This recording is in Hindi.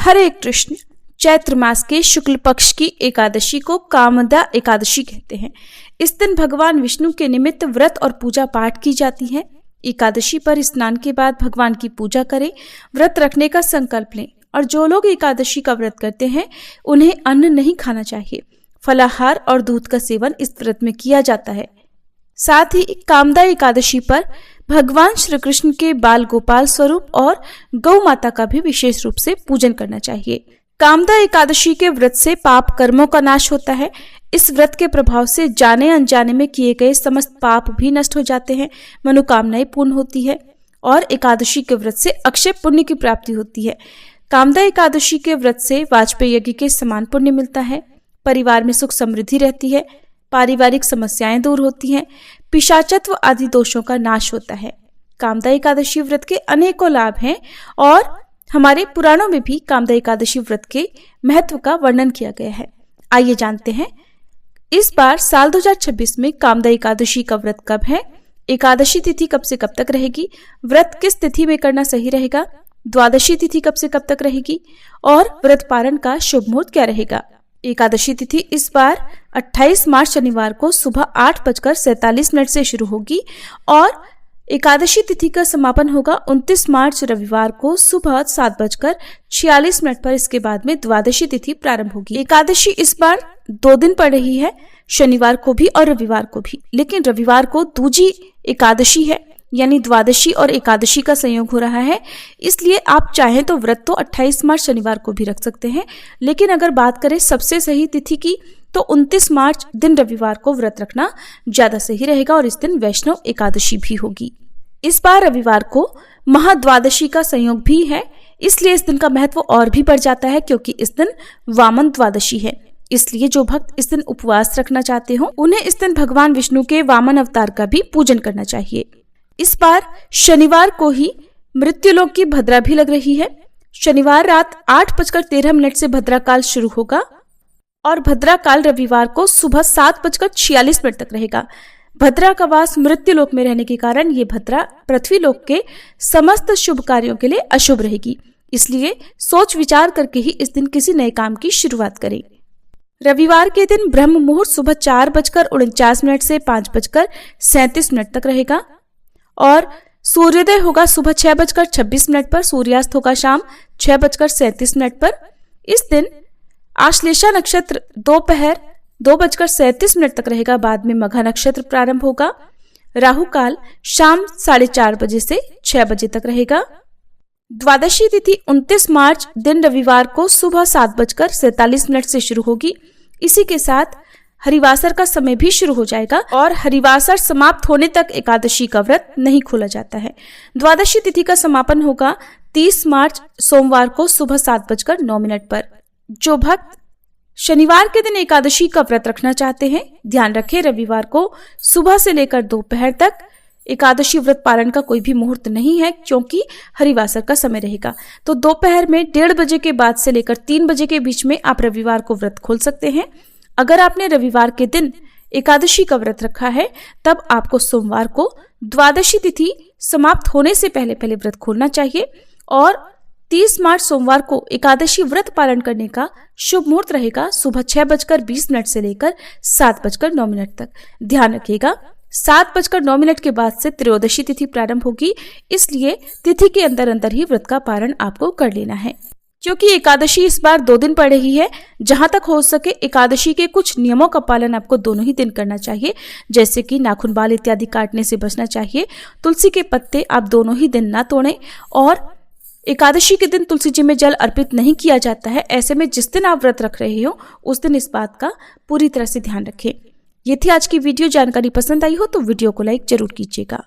हरे कृष्ण। चैत्र मास के शुक्ल पक्ष की एकादशी को कामदा एकादशी कहते हैं। इस दिन भगवान विष्णु के निमित्त व्रत और पूजा पाठ की जाती है। एकादशी पर स्नान के बाद भगवान की पूजा करें, व्रत रखने का संकल्प लें और जो लोग एकादशी का व्रत करते हैं उन्हें अन्न नहीं खाना चाहिए। फलाहार और दूध का सेवन इस व्रत में किया जाता है। साथ ही कामदा एकादशी पर भगवान श्री कृष्ण के बाल गोपाल स्वरूप और गौ माता का भी विशेष रूप से पूजन करना चाहिए। कामदा एकादशी के व्रत से पाप कर्मों का नाश होता है। इस व्रत के प्रभाव से जाने अनजाने में किए गए समस्त पाप भी नष्ट हो जाते हैं, मनोकामनाएं पूर्ण होती है और एकादशी के व्रत से अक्षय पुण्य की प्राप्ति होती है। कामदा एकादशी के व्रत से वाजपेयी यज्ञ के समान पुण्य मिलता है। परिवार में सुख समृद्धि रहती है, पारिवारिक समस्याएं दूर होती हैं, पिशाचत्व आदि दोषों का नाश होता है। कामदा एकादशी व्रत के अनेकों लाभ हैं और हमारे पुराणों में भी कामदा एकादशी व्रत के महत्व का वर्णन किया गया है। आइए जानते हैं इस बार साल 2026 में कामदा एकादशी का व्रत कब है, एकादशी तिथि कब से कब तक रहेगी, व्रत किस तिथि में करना सही रहेगा, द्वादशी तिथि कब से कब तक रहेगी और व्रत पारण का शुभ मुहूर्त क्या रहेगा। एकादशी तिथि इस बार 28 मार्च शनिवार को सुबह 8:47 से शुरू होगी और एकादशी तिथि का समापन होगा 29 मार्च रविवार को सुबह 7:46 पर। इसके बाद में द्वादशी तिथि प्रारंभ होगी। एकादशी इस बार 2 दिन पड़ रही है, शनिवार को भी और रविवार को भी, लेकिन रविवार को दूजी एकादशी है, यानी द्वादशी और एकादशी का संयोग हो रहा है। इसलिए आप चाहें तो व्रत तो 28 मार्च शनिवार को भी रख सकते हैं, लेकिन अगर बात करें सबसे सही तिथि की तो 29 मार्च दिन रविवार को व्रत रखना ज्यादा सही रहेगा और इस दिन वैष्णव एकादशी भी होगी। इस बार रविवार को महाद्वादशी का संयोग भी है, इसलिए इस दिन का महत्व और भी बढ़ जाता है क्योंकि इस दिन वामन द्वादशी है। इसलिए जो भक्त इस दिन उपवास रखना चाहते हो उन्हें इस दिन भगवान विष्णु के वामन अवतार का भी पूजन करना चाहिए। इस बार शनिवार को ही मृत्युलोक की भद्रा भी लग रही है। शनिवार रात 8:13 से भद्रा काल शुरू होगा और भद्रा काल रविवार को सुबह 7:46 तक रहेगा। भद्रा का वास मृत्युलोक में रहने के कारण ये भद्रा पृथ्वी लोक के समस्त शुभ कार्यों के लिए अशुभ रहेगी। इसलिए सोच विचार करके ही इस दिन किसी नए काम की शुरुआत करें। रविवार के दिन ब्रह्म मुहूर्त सुबह 4:49 से 5:37 तक रहेगा और सूर्योदय होगा सुबह 6:26 पर, सूर्यास्त होगा शाम 6:37 पर। इस दिन आश्लेषा नक्षत्र दोपहर 2:37 तक रहेगा, बाद में मघा नक्षत्र प्रारंभ होगा। राहु काल शाम 4:30 से 6 बजे तक रहेगा। द्वादशी तिथि 29 मार्च दिन रविवार को सुबह 7:47 से शुरू होगी। इसी के साथ हरिवासर का समय भी शुरू हो जाएगा और हरिवासर समाप्त होने तक एकादशी का व्रत नहीं खोला जाता है। द्वादशी तिथि का समापन होगा 30 मार्च सोमवार को सुबह 7:09 पर। जो भक्त शनिवार के दिन एकादशी का व्रत रखना चाहते हैं, ध्यान रखें रविवार को सुबह से लेकर दोपहर तक एकादशी व्रत पारण का कोई भी मुहूर्त नहीं है क्योंकि हरिवासर का समय रहेगा। तो दोपहर में 1:30 बजे के बाद से लेकर 3 बजे के बीच में आप रविवार को व्रत खोल सकते हैं। अगर आपने रविवार के दिन एकादशी का व्रत रखा है तब आपको सोमवार को द्वादशी तिथि समाप्त होने से पहले पहले व्रत खोलना चाहिए और 30 मार्च सोमवार को एकादशी व्रत पालन करने का शुभ मुहूर्त रहेगा सुबह 6:20 से लेकर 7:09 तक। ध्यान रखिएगा 7:09 के बाद से त्रयोदशी तिथि प्रारंभ होगी, इसलिए तिथि के अंदर अंदर ही व्रत का पारण आपको कर लेना है। क्योंकि एकादशी इस बार 2 दिन पड़ रही है, जहां तक हो सके एकादशी के कुछ नियमों का पालन आपको दोनों ही दिन करना चाहिए, जैसे कि नाखून बाल इत्यादि काटने से बचना चाहिए। तुलसी के पत्ते आप दोनों ही दिन ना तोड़ें और एकादशी के दिन तुलसी जी में जल अर्पित नहीं किया जाता है। ऐसे में जिस दिन आप व्रत रख रहे हो उस दिन इस बात का पूरी तरह से ध्यान रखें। ये थी आज की वीडियो। जानकारी पसंद आई हो तो वीडियो को लाइक जरूर कीजिएगा।